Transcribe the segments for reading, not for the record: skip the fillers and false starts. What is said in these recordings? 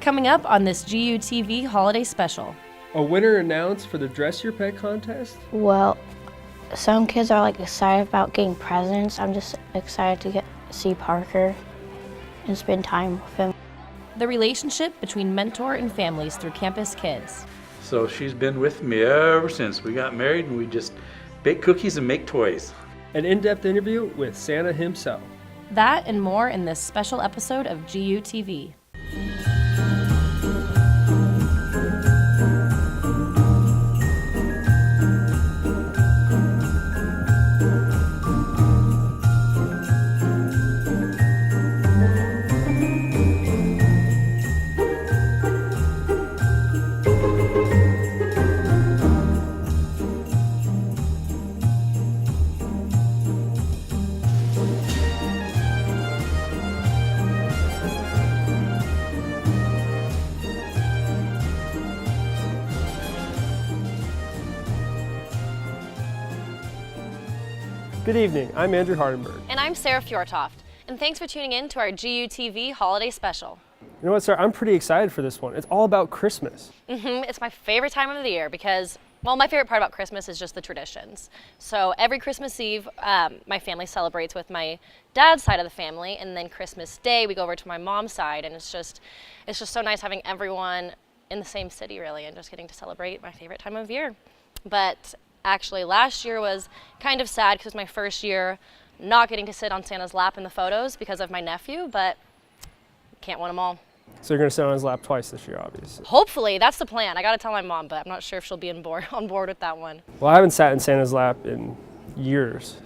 coming up on this GUTV holiday special. A winner announced for the Dress Your Pet contest? Well, some kids are excited about getting presents. I'm just excited to see Parker and spend time with him. The relationship between mentor and families through Campus Kids. So she's been with me ever since we got married, and we just bake cookies and make toys. An in-depth interview with Santa himself. That and more in this special episode of GUTV. Good evening, I'm Andrew Hardenberg. And I'm Sarah Fjortoft. And thanks for tuning in to our GUTV holiday special. You know what, Sarah? I'm pretty excited for this one. It's all about Christmas. It's my favorite time of the year because, well, my favorite part about Christmas is just the traditions. So every Christmas Eve, my family celebrates with my dad's side of the family, and then Christmas Day we go over to my mom's side, and it's just so nice having everyone in the same city, really, and just getting to celebrate my favorite time of year. But actually, last year was kind of sad because it was my first year not getting to sit on Santa's lap in the photos because of my nephew, but can't win them all. So you're going to sit on his lap twice this year, obviously. Hopefully, that's the plan. I got to tell my mom, but I'm not sure if she'll be on board with that one. Well, I haven't sat in Santa's lap in years,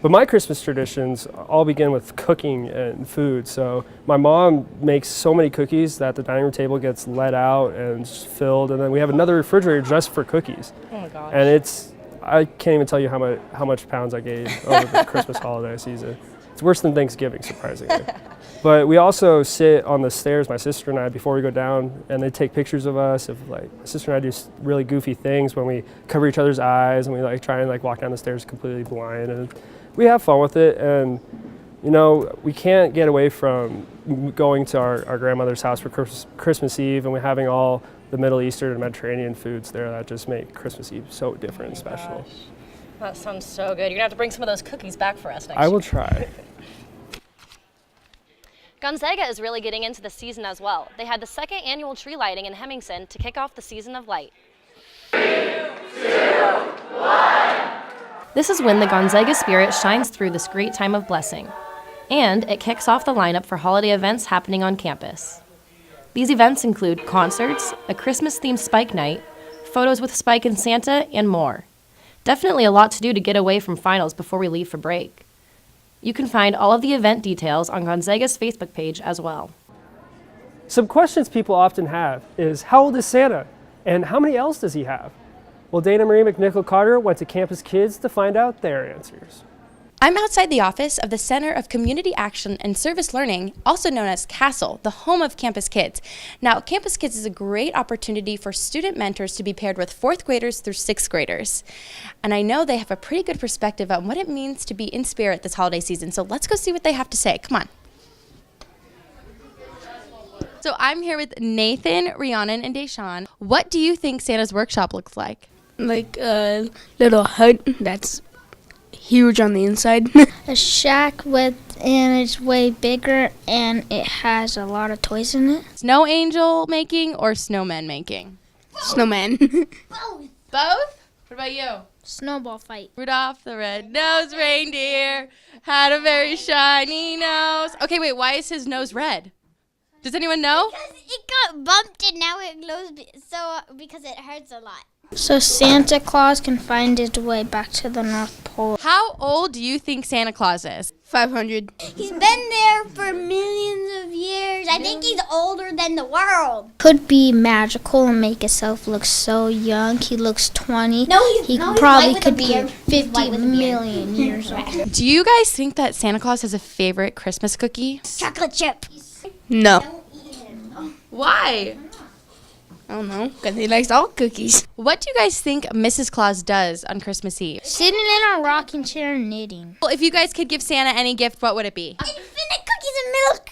but my Christmas traditions all begin with cooking and food. So my mom makes so many cookies that the dining room table gets let out and filled, and then we have another refrigerator just for cookies. Oh my gosh. And I can't even tell you how much pounds I gained over the Christmas holiday season. It's worse than Thanksgiving, surprisingly. But we also sit on the stairs, my sister and I, before we go down, and they take pictures of us. My sister and I do really goofy things when we cover each other's eyes, and we try and walk down the stairs completely blind, and we have fun with it. And you know, we can't get away from going to our grandmother's house for Christmas Eve, and we're having all the Middle Eastern and Mediterranean foods there that just make Christmas Eve so different and special. Gosh. That sounds so good. You're going to have to bring some of those cookies back for us next year. I will try. Gonzaga is really getting into the season as well. They had the second annual tree lighting in Hemmingson to kick off the season of light. 3, 2, 1. This is when the Gonzaga spirit shines through this great time of blessing. And it kicks off the lineup for holiday events happening on campus. These events include concerts, a Christmas-themed Spike night, photos with Spike and Santa, and more. Definitely a lot to do to get away from finals before we leave for break. You can find all of the event details on Gonzaga's Facebook page as well. Some questions people often have is, how old is Santa? And how many elves does he have? Well, Dana Marie McNichol-Carter went to Campus Kids to find out their answers. I'm outside the office of the Center of Community Action and Service Learning, also known as CASTLE, the home of Campus Kids. Now, Campus Kids is a great opportunity for student mentors to be paired with 4th graders through 6th graders. And I know they have a pretty good perspective on what it means to be in spirit this holiday season. So let's go see what they have to say. Come on. So I'm here with Nathan, Rhiannon, and Deshawn. What do you think Santa's workshop looks like? Like a little hut that's huge on the inside. A shack and it's way bigger and it has a lot of toys in it. Snow angel making or snowman making? Snowman. Both. Both? What about you? Snowball fight. Rudolph the red-nosed reindeer had a very shiny nose. Okay, wait, why is his nose red? Does anyone know? Because it got bumped and now it glows because it hurts a lot. So Santa Claus can find his way back to the North Pole. How old do you think Santa Claus is? 500. He's been there for millions of years. I think he's older than the world. Could be magical and make himself look so young. He looks 20. He probably could be 50 million years old. Do you guys think that Santa Claus has a favorite Christmas cookie? Chocolate chip. No. Why? I don't know, because he likes all cookies. What do you guys think Mrs. Claus does on Christmas Eve? Sitting in a rocking chair knitting. Well, if you guys could give Santa any gift, what would it be? Infinite cookies and milk.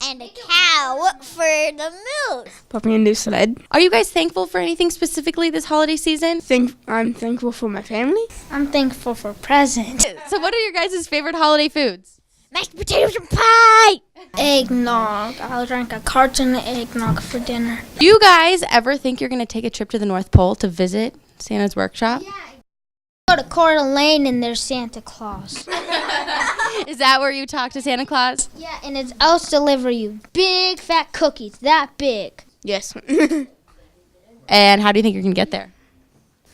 and a cow for the moose. Bought me a new sled. Are you guys thankful for anything specifically this holiday season? I'm thankful for my family. I'm thankful for presents. So what are your guys' favorite holiday foods? Mashed potatoes and pie. Eggnog. I'll drink a carton of eggnog for dinner. Do you guys ever think you're going to take a trip to the North Pole to visit Santa's workshop? Go to Coeur d'Alene and there's Santa Claus. Is that where you talk to Santa Claus? Yeah, and his elves deliver you big fat cookies, that big. Yes. And how do you think you're going to get there?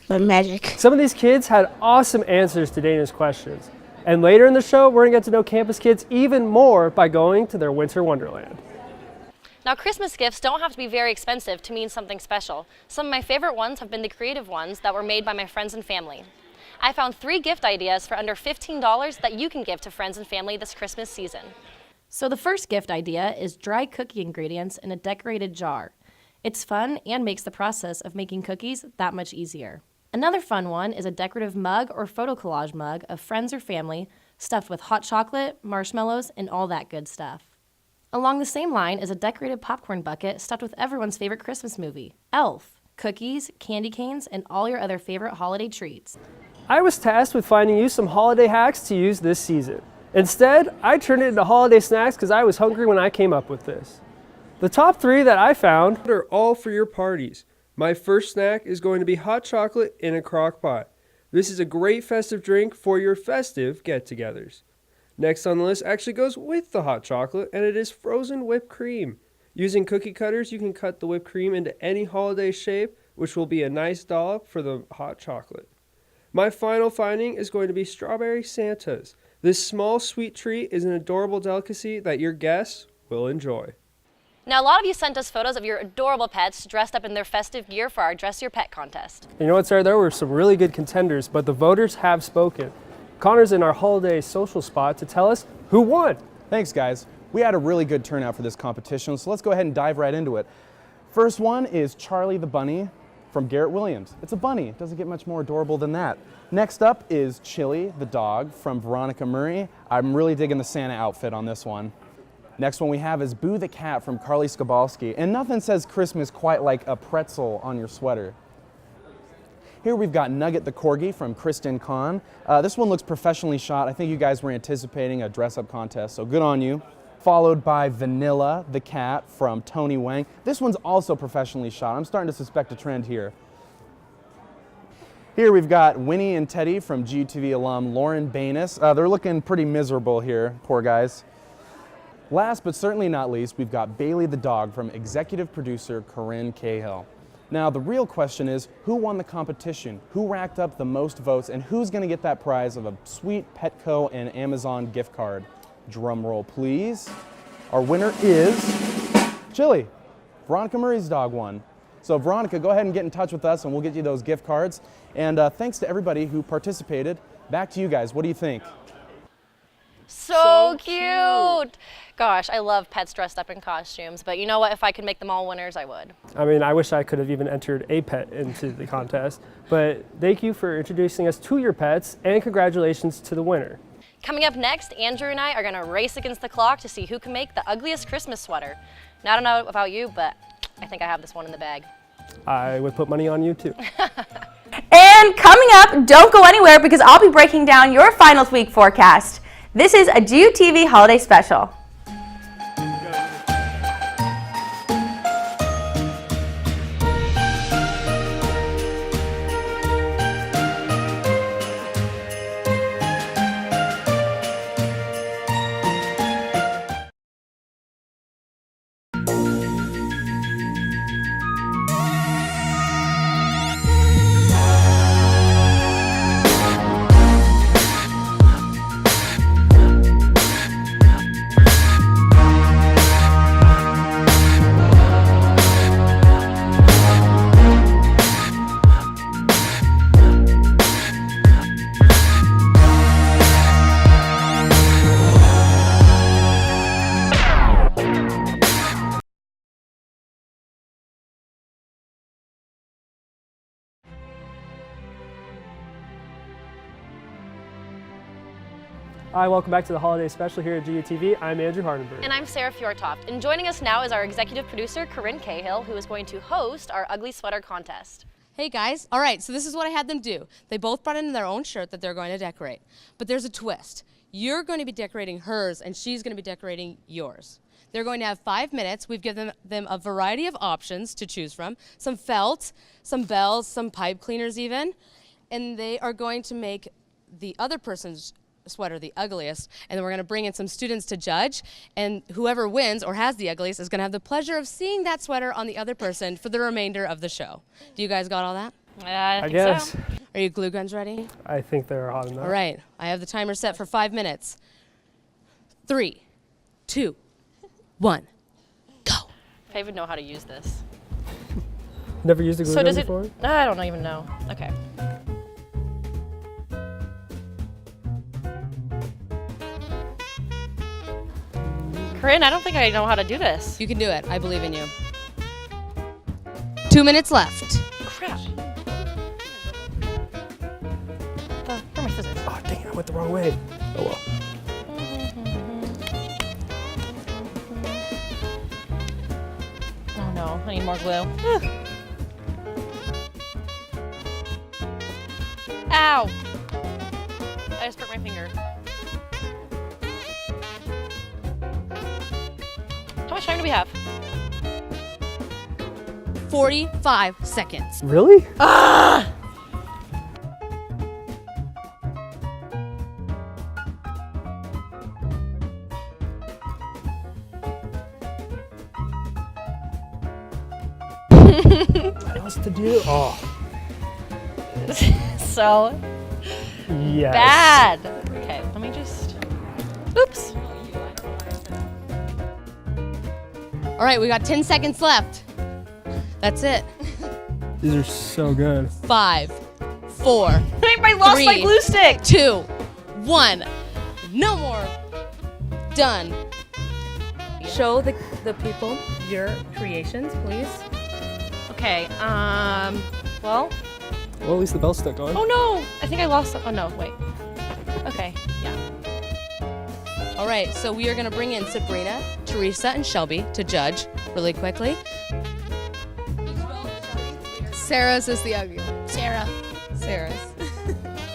By magic. Some of these kids had awesome answers to Dana's questions. And later in the show, we're going to get to know campus kids even more by going to their winter wonderland. Now, Christmas gifts don't have to be very expensive to mean something special. Some of my favorite ones have been the creative ones that were made by my friends and family. I found 3 gift ideas for under $15 that you can give to friends and family this Christmas season. So the first gift idea is dry cookie ingredients in a decorated jar. It's fun and makes the process of making cookies that much easier. Another fun one is a decorative mug or photo collage mug of friends or family stuffed with hot chocolate, marshmallows, and all that good stuff. Along the same line is a decorated popcorn bucket stuffed with everyone's favorite Christmas movie, Elf, cookies, candy canes, and all your other favorite holiday treats. I was tasked with finding you some holiday hacks to use this season. Instead, I turned it into holiday snacks because I was hungry when I came up with this. The top 3 that I found are all for your parties. My first snack is going to be hot chocolate in a crock pot. This is a great festive drink for your festive get-togethers. Next on the list actually goes with the hot chocolate, and it is frozen whipped cream. Using cookie cutters, you can cut the whipped cream into any holiday shape, which will be a nice dollop for the hot chocolate. My final finding is going to be strawberry Santas. This small sweet treat is an adorable delicacy that your guests will enjoy. Now, a lot of you sent us photos of your adorable pets dressed up in their festive gear for our Dress Your Pet contest. You know what, Sarah? There were some really good contenders, but the voters have spoken. Connor's in our holiday social spot to tell us who won. Thanks, guys. We had a really good turnout for this competition, so let's go ahead and dive right into it. First one is Charlie the Bunny from Garrett Williams. It's a bunny. It doesn't get much more adorable than that. Next up is Chili the dog from Veronica Murray. I'm really digging the Santa outfit on this one. Next one we have is Boo the Cat from Carly Skabalski. And nothing says Christmas quite like a pretzel on your sweater. Here we've got Nugget the Corgi from Kristen Kahn. This one looks professionally shot. I think you guys were anticipating a dress-up contest, so good on you. Followed by Vanilla the Cat from Tony Wang. This one's also professionally shot. I'm starting to suspect a trend here. Here we've got Winnie and Teddy from GUTV alum Lauren Banis. They're looking pretty miserable here, poor guys. Last but certainly not least, we've got Bailey the dog from executive producer Corinne Cahill. Now the real question is, who won the competition? Who racked up the most votes, and who's going to get that prize of a sweet Petco and Amazon gift card? Drum roll, please. Our winner is Chili. Veronica Murray's dog won. So Veronica, go ahead and get in touch with us and we'll get you those gift cards. And thanks to everybody who participated. Back to you guys. What do you think? So cute! Gosh, I love pets dressed up in costumes, but you know what? If I could make them all winners, I would. I mean, I wish I could have even entered a pet into the contest, but thank you for introducing us to your pets, and congratulations to the winner. Coming up next, Andrew and I are going to race against the clock to see who can make the ugliest Christmas sweater. Now, I don't know about you, but I think I have this one in the bag. I would put money on you too. And coming up, don't go anywhere because I'll be breaking down your finals week forecast. This is a GUTV holiday special. Hi, welcome back to the holiday special here at GUTV. I'm Andrew Hardenberg. And I'm Sarah Fjortoft. And joining us now is our executive producer, Corinne Cahill, who is going to host our ugly sweater contest. Hey guys, all right, so this is what I had them do. They both brought in their own shirt that they're going to decorate. But there's a twist. You're going to be decorating hers and she's going to be decorating yours. They're going to have 5 minutes. We've given them a variety of options to choose from. Some felt, some bells, some pipe cleaners even. And they are going to make the other person's sweater the ugliest, and then we're going to bring in some students to judge, and whoever wins or has the ugliest is going to have the pleasure of seeing that sweater on the other person for the remainder of the show. Do you guys got all that? I think guess. so. Are you glue guns ready? I think they're hot enough. All right, I have the timer set for 5 minutes. 3, 2, 1, go. If I even know how to use this. Never used a glue So gun does it? before? I don't even know. Okay. Corinne, I don't think I know how to do this. You can do it. I believe in you. 2 minutes left. Crap. Where are my scissors? Oh, dang it, I went the wrong way. Oh well. Oh no, I need more glue. Ow! I just broke my finger. How much time do we have? 45 seconds. Really? Ah! What else to do? Oh, So yes. bad. Okay, let me just. Oops. All right, we got 10 seconds left. That's it. These are so good. 5, 4, I lost my 3, glue stick. 2, 1. No more. Done. Show the people your creations, please. Okay. Well. Well, at least the bell's stuck on. Oh no! I think I lost. Oh no! Wait. Okay. Yeah. All right, so we are going to bring in Sabrina, Teresa, and Shelby to judge really quickly. Sarah's is the ugly. Sarah. Sarah's.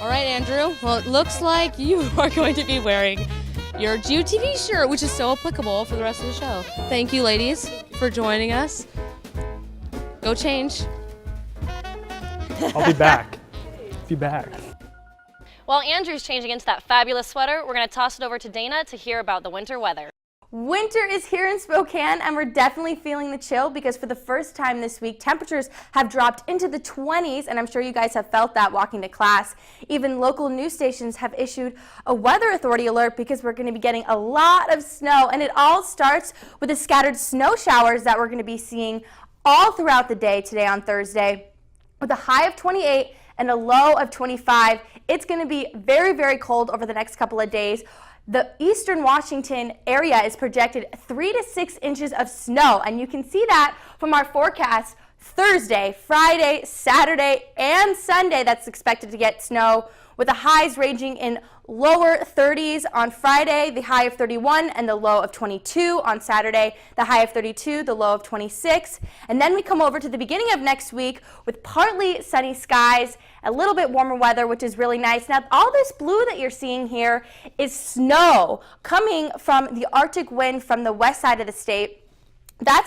All right, Andrew. Well, it looks like you are going to be wearing your GUTV shirt, which is so applicable for the rest of the show. Thank you, ladies, for joining us. Go change. I'll be back. Be back. While Andrew's changing into that fabulous sweater, we're going to toss it over to Dana to hear about the winter weather. Winter is here in Spokane, and we're definitely feeling the chill because for the first time this week, temperatures have dropped into the 20s, and I'm sure you guys have felt that walking to class. Even local news stations have issued a weather authority alert because we're going to be getting a lot of snow, and it all starts with the scattered snow showers that we're going to be seeing all throughout the day today on Thursday. With a high of 28 and a low of 25, it's going to be very, very cold over the next couple of days. The eastern Washington area is projected 3 to 6 inches of snow, and you can see that from our forecast Thursday, Friday, Saturday, and Sunday. That's expected to get snow with the highs ranging in lower 30s on Friday, the high of 31 and the low of 22. On Saturday, the high of 32, the low of 26. And then we come over to the beginning of next week with partly sunny skies, a little bit warmer weather, which is really nice. Now, all this blue that you're seeing here is snow coming from the Arctic wind from the west side of the state.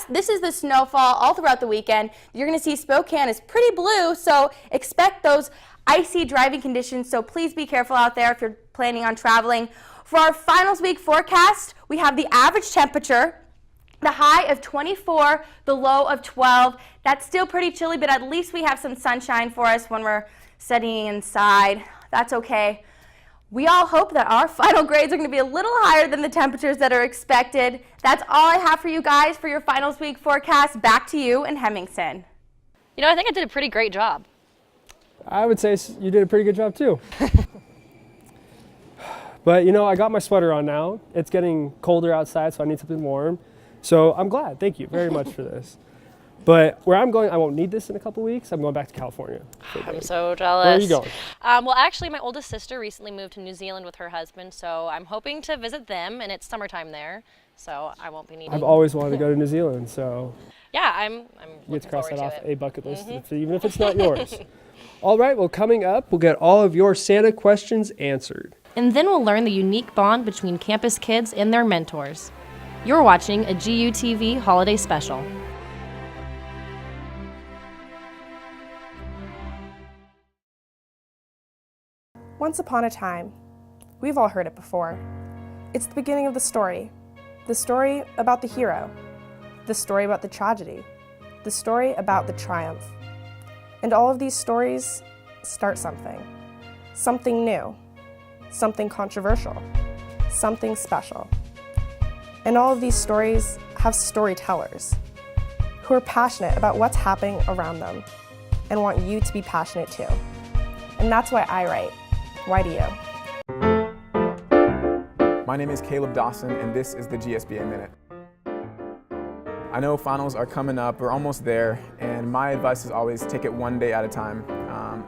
This is the snowfall all throughout the weekend. You're going to see Spokane is pretty blue, so expect those icy driving conditions, so please be careful out there if you're planning on traveling. For our finals week forecast, we have the average temperature, the high of 24, the low of 12. That's still pretty chilly, but at least we have some sunshine for us when we're studying inside. That's okay. We all hope that our final grades are going to be a little higher than the temperatures that are expected. That's all I have for you guys for your finals week forecast. Back to you in Hemmingson. You know, I think I did a pretty great job. I would say you did a pretty good job too. But you know, I got my sweater on now. It's getting colder outside, so I need something warm. So I'm glad. Thank you very much for this. But where I'm going, I won't need this in a couple weeks. I'm going back to California. I'm so jealous. Where are you going? Well, actually, my oldest sister recently moved to New Zealand with her husband, so I'm hoping to visit them, and it's summertime there, so I won't be needing. I've always wanted to go to New Zealand, so yeah, I'm you get looking to cross forward that to off it. a bucket list, even if it's not yours. All right, well, coming up, we'll get all of your Santa questions answered. And then we'll learn the unique bond between campus kids and their mentors. You're watching a GUTV holiday special. Once upon a time. We've all heard it before. It's the beginning of the story about the hero, the story about the tragedy, the story about the triumph. And all of these stories start something new, something controversial, something special. And all of these stories have storytellers who are passionate about what's happening around them and want you to be passionate too. And that's why I write. Why do you? My name is Caleb Dawson, and this is the GSBA Minute. I know finals are coming up, we're almost there, and my advice is always take it one day at a time.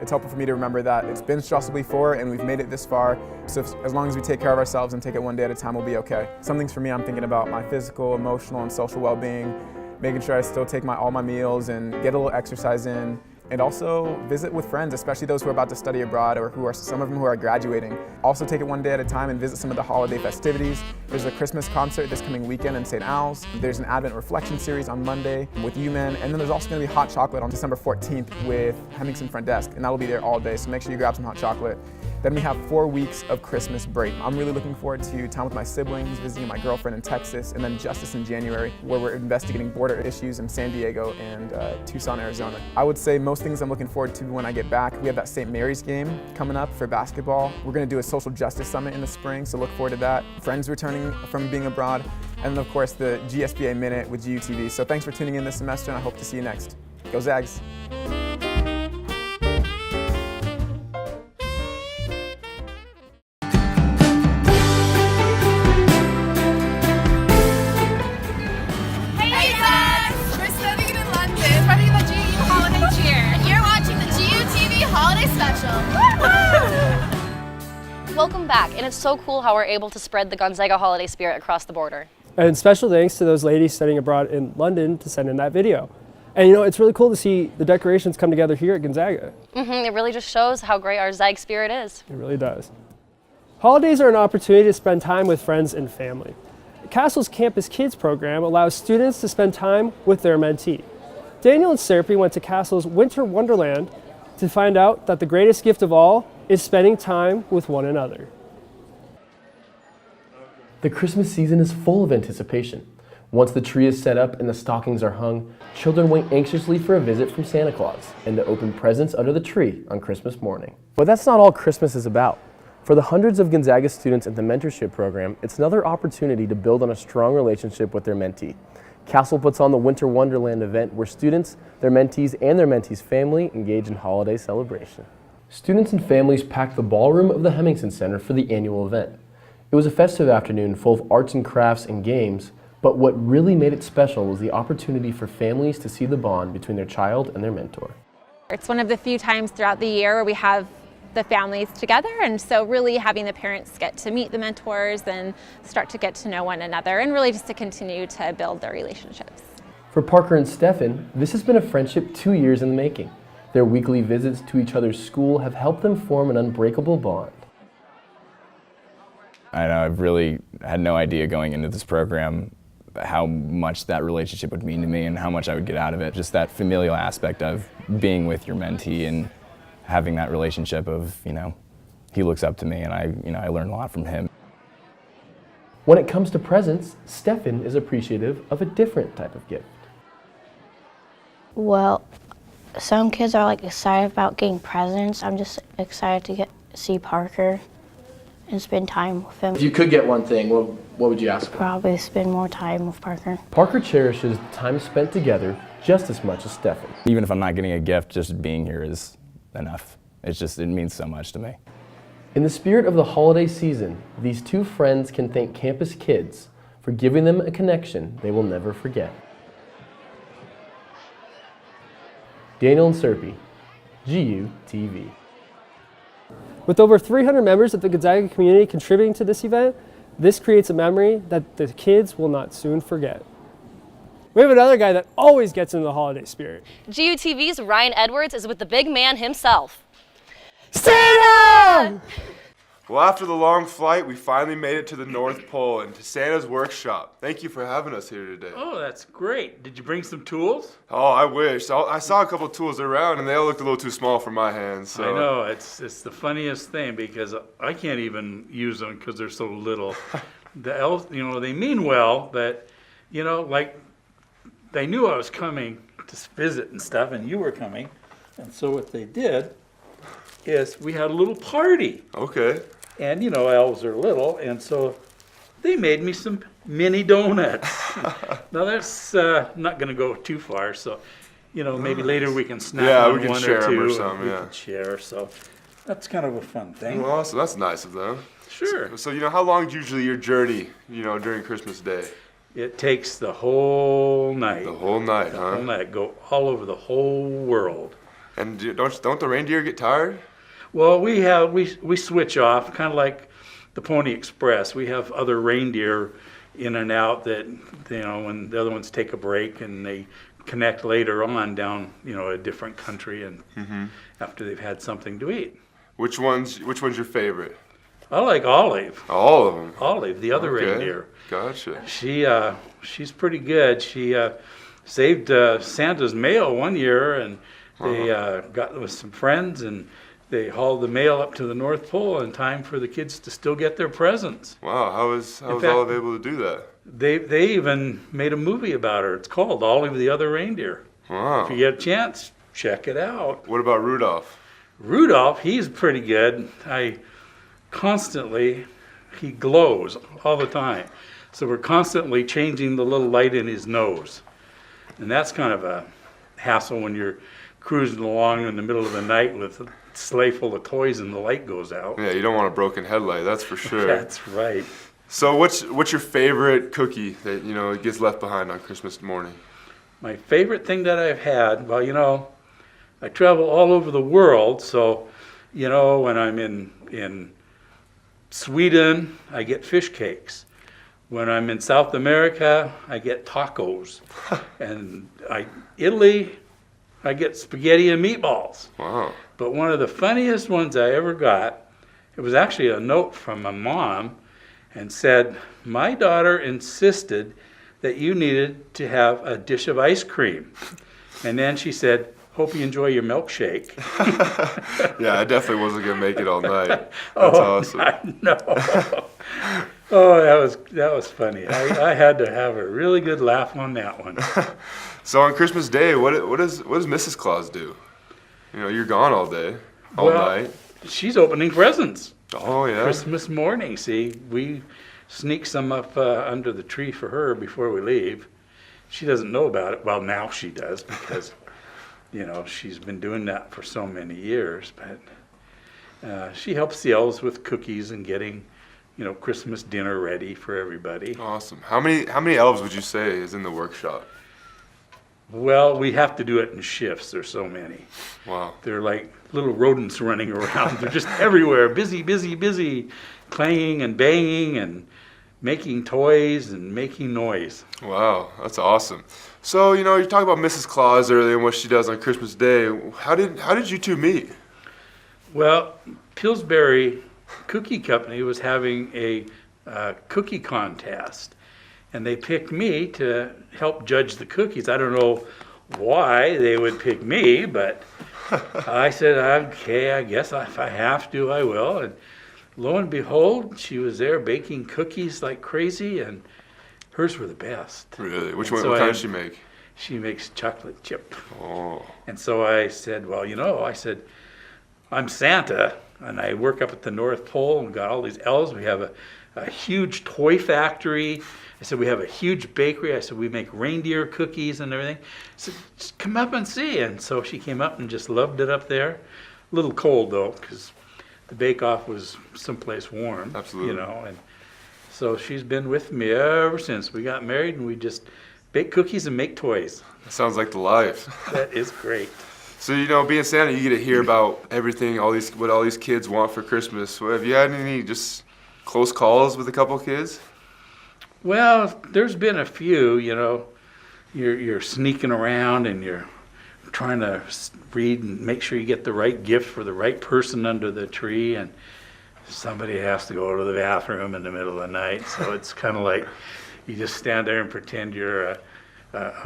It's helpful for me to remember that it's been stressful before and we've made it this far, so as long as we take care of ourselves and take it one day at a time, we'll be okay. Some things for me, I'm thinking about my physical, emotional, and social well-being, making sure I still take all my meals and get a little exercise in, and also visit with friends, especially those who are about to study abroad or some of them who are graduating. Also take it one day at a time and visit some of the holiday festivities. There's a Christmas concert this coming weekend in St. Al's. There's an Advent Reflection series on Monday with UMen, and then there's also going to be hot chocolate on December 14th with Hemmingson Front Desk, and that'll be there all day, so make sure you grab some hot chocolate. Then we have 4 weeks of Christmas break. I'm really looking forward to time with my siblings, visiting my girlfriend in Texas, and then Justice in January, where we're investigating border issues in San Diego and Tucson, Arizona. I would say most things I'm looking forward to when I get back. We have that St. Mary's game coming up for basketball. We're gonna do a social justice summit in the spring, so look forward to that. Friends returning from being abroad, and then of course the GSBA Minute with GUTV. So thanks for tuning in this semester, and I hope to see you next. Go Zags! Welcome back, and it's so cool how we're able to spread the Gonzaga holiday spirit across the border. And special thanks to those ladies studying abroad in London to send in that video. And you know, it's really cool to see the decorations come together here at Gonzaga. It really just shows how great our Zag spirit is. It really does. Holidays are an opportunity to spend time with friends and family. Castle's Campus Kids program allows students to spend time with their mentee. Daniel and Serapy went to Castle's Winter Wonderland to find out that the greatest gift of all is spending time with one another. The Christmas season is full of anticipation. Once the tree is set up and the stockings are hung, children wait anxiously for a visit from Santa Claus and to open presents under the tree on Christmas morning. But that's not all Christmas is about. For the hundreds of Gonzaga students in the mentorship program, it's another opportunity to build on a strong relationship with their mentee. Castle puts on the Winter Wonderland event where students, their mentees, and their mentees' family engage in holiday celebration. Students and families packed the ballroom of the Hemmingson Center for the annual event. It was a festive afternoon full of arts and crafts and games, but what really made it special was the opportunity for families to see the bond between their child and their mentor. It's one of the few times throughout the year where we have the families together, and so really having the parents get to meet the mentors and start to get to know one another, and really just to continue to build their relationships. For Parker and Stefan, this has been a friendship 2 years in the making. Their weekly visits to each other's school have helped them form an unbreakable bond. I know I've really had no idea going into this program how much that relationship would mean to me and how much I would get out of it. Just that familial aspect of being with your mentee and having that relationship of, he looks up to me and I learn a lot from him. When it comes to presents, Stefan is appreciative of a different type of gift. Well, some kids are excited about getting presents. I'm just excited to see Parker and spend time with him. If you could get one thing, what would you ask for? Probably spend more time with Parker. Parker cherishes the time spent together just as much as Stefan. Even if I'm not getting a gift, just being here is enough. It means so much to me. In the spirit of the holiday season, these two friends can thank Campus Kids for giving them a connection they will never forget. Daniel and Serpy, GUTV. With over 300 members of the Gonzaga community contributing to this event, this creates a memory that the kids will not soon forget. We have another guy that always gets into the holiday spirit. GUTV's Ryan Edwards is with the big man himself. Santa! Well, after the long flight, we finally made it to the North Pole and to Santa's workshop. Thank you for having us here today. Oh, that's great. Did you bring some tools? Oh, I wish. I saw a couple tools around, and they all looked a little too small for my hands. So. I know. It's the funniest thing because I can't even use them because they're so little. The elves, they mean well, but, like they knew I was coming to visit and stuff, and you were coming. And so what they did is we had a little party. Okay. And, elves are little, and so they made me some mini donuts. Now, that's not going to go too far, so, maybe later we can snap on we can one share or two. them or some, we can share, so that's kind of a fun thing. Well, awesome. That's nice of them. Sure. So, how long is usually your journey, during Christmas Day? It takes the whole night. The whole night, The whole night. Go all over the whole world. And don't the reindeer get tired? Well, we switch off, kind of like the Pony Express. We have other reindeer in and out that, when the other ones take a break and they connect later on down, a different country and after they've had something to eat. Which one's your favorite? I like Olive. All of them? Olive, the other reindeer. Gotcha. She's pretty good. She saved Santa's mail one year, and they got with some friends, and they hauled the mail up to the North Pole in time for the kids to still get their presents. Wow, how was Olive able to do that? They even made a movie about her. It's called Olive the Other Reindeer. Wow. If you get a chance, check it out. What about Rudolph? Rudolph, he's pretty good. He glows all the time. So we're constantly changing the little light in his nose. And that's kind of a hassle when you're cruising along in the middle of the night with a sleigh full of toys and the light goes out. Yeah, you don't want a broken headlight, that's for sure. That's right. So what's your favorite cookie that, gets left behind on Christmas morning? My favorite thing that I've had, well, I travel all over the world, so, when I'm in Sweden, I get fish cakes. When I'm in South America, I get tacos. And Italy, I get spaghetti and meatballs. Wow. But one of the funniest ones I ever got, it was actually a note from my mom and said, "My daughter insisted that you needed to have a dish of ice cream." And then she said, "Hope you enjoy your milkshake." Yeah, I definitely wasn't going to make it all night. That's awesome. I know. Oh, that was funny. I had to have a really good laugh on that one. So on Christmas Day, what does Mrs. Claus do? You're gone all day, all night. She's opening presents. Oh, yeah. Christmas morning. See, we sneak some up under the tree for her before we leave. She doesn't know about it. Well, now she does because, she's been doing that for so many years. But she helps the elves with cookies and getting, Christmas dinner ready for everybody. Awesome. How many elves would you say is in the workshop? Well, we have to do it in shifts. There's so many. Wow. They're like little rodents running around. They're just everywhere, busy, busy, busy, clanging and banging and making toys and making noise. Wow, that's awesome. So, you talked about Mrs. Claus earlier and what she does on Christmas Day. How did you two meet? Well, Pillsbury Cookie Company was having a cookie contest. And they picked me to help judge the cookies. I don't know why they would pick me, but I said, okay, I guess if I have to, I will. And lo and behold, she was there baking cookies like crazy, and hers were the best. Really? What kind does she make? She makes chocolate chip. Oh. And so I said, well, I'm Santa, and I work up at the North Pole, and we got all these elves. We have a huge toy factory. I said, we have a huge bakery. I said, we make reindeer cookies and everything. I said, just come up and see. And so she came up and just loved it up there. A little cold, though, because the bake-off was someplace warm. Absolutely. And so she's been with me ever since we got married, and we just bake cookies and make toys. That sounds like the life. That is great. So, you know, being Santa, you get to hear about everything, what all these kids want for Christmas. So have you had any just close calls with a couple kids? Well, there's been a few, you know. You're sneaking around and you're trying to read and make sure you get the right gift for the right person under the tree, and somebody has to go to the bathroom in the middle of the night. So it's kind of like you just stand there and pretend you're a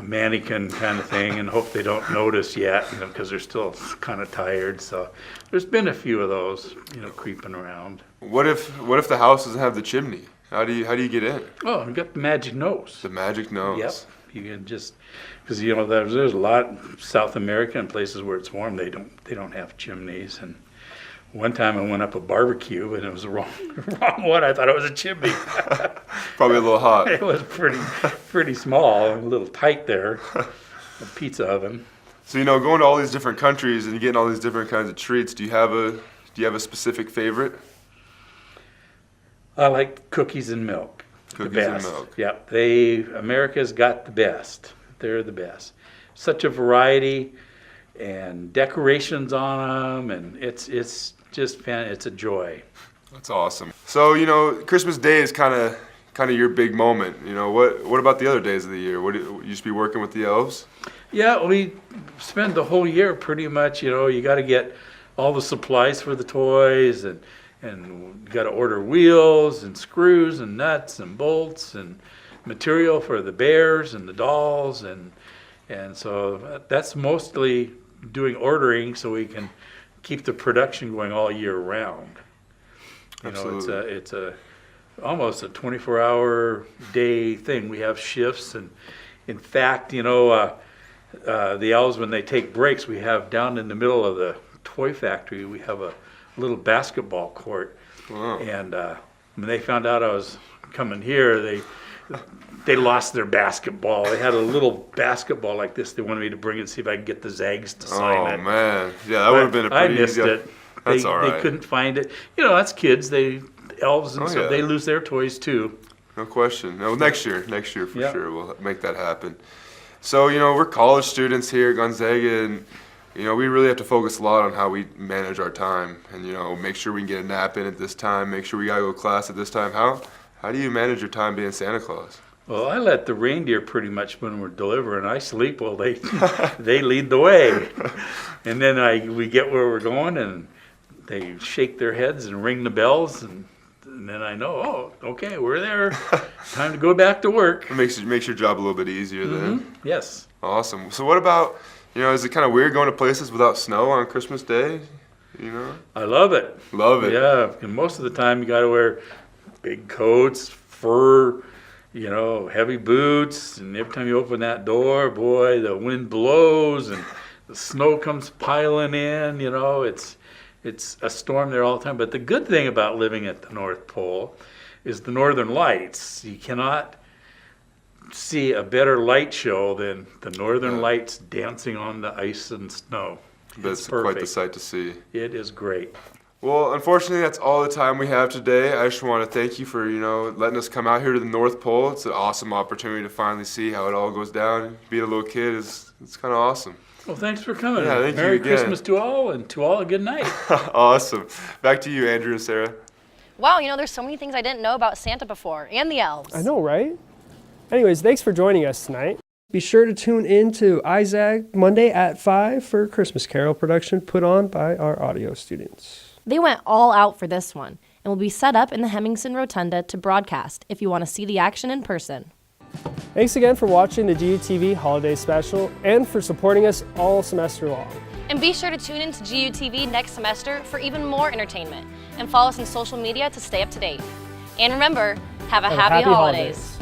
mannequin kind of thing and hope they don't notice yet, you know, because they're still kind of tired. So there's been a few of those, you know, creeping around. What if the house doesn't have the chimney? How do you get in? Oh, you got the magic nose. The magic nose. Yep. You can just, because you know there's a lot in South America and places where it's warm, they don't have chimneys. And one time I went up a barbecue and it was the wrong one. I thought it was a chimney. Probably a little hot. It was pretty small, a little tight there. A pizza oven. So, you know, going to all these different countries and getting all these different kinds of treats, do you have a specific favorite? I like cookies and milk. Cookies the and best. milk. Yep, America's got the best. They're the best. Such a variety and decorations on them, and it's just it's a joy. That's awesome. So, you know, Christmas Day is kind of your big moment. You know, what about the other days of the year? You just be working with the elves? Yeah, we spend the whole year pretty much. You know, you got to get all the supplies for the toys, and you got to order wheels and screws and nuts and bolts and material for the bears and the dolls, and so that's mostly doing ordering so we can keep the production going all year round. You Absolutely. know, it's almost a 24-hour day thing. We have shifts, and in fact, you know, the elves, when they take breaks, we have down in the middle of the toy factory, we have a little basketball court. Wow. And when they found out I was coming here, they lost their basketball. They had a little basketball like this. They wanted me to bring it and see if I could get the Zags to sign it. Oh man, yeah, that would have been a pretty I missed easy. it. That's all right. They couldn't find it. You know, that's kids. Elves and Oh, so yeah. they lose their toys too. No question. No, next year for Yeah. sure we'll make that happen. So, you know, we're college students here at Gonzaga, and you know, we really have to focus a lot on how we manage our time, and you know, make sure we can get a nap in at this time, make sure we gotta go to class at this time. How do you manage your time being Santa Claus? Well, I let the reindeer pretty much when we're delivering. I sleep while they they lead the way, and then we get where we're going, and they shake their heads and ring the bells, and then I know, oh, okay, we're there. Time to go back to work. It makes your job a little bit easier then. Yes. Awesome. So what about, you know, is it kind of weird going to places without snow on Christmas Day? You know? I love it. Love it. Yeah, and most of the time you got to wear big coats, fur, you know, heavy boots, and every time you open that door, boy, the wind blows and the snow comes piling in. You know, it's a storm there all the time. But the good thing about living at the North Pole is the Northern Lights. You cannot see a better light show than the Northern Lights dancing on the ice and snow. But it's quite the sight to see. It is great. Well, unfortunately, that's all the time we have today. I just want to thank you for, you know, letting us come out here to the North Pole. It's an awesome opportunity to finally see how it all goes down. Being a little kid it's kind of awesome. Well, thanks for coming. Yeah, thank Merry you again. Christmas to all, and to all a good night. Awesome. Back to you, Andrew and Sarah. Wow, you know, there's so many things I didn't know about Santa before, and the elves. I know, right? Anyways, thanks for joining us tonight. Be sure to tune in to IZAG Monday at 5 for a Christmas Carol production put on by our audio students. They went all out for this one and will be set up in the Hemmingson Rotunda to broadcast if you want to see the action in person. Thanks again for watching the GUTV Holiday Special and for supporting us all semester long. And be sure to tune in to GUTV next semester for even more entertainment, and follow us on social media to stay up to date. And remember, have a happy holidays.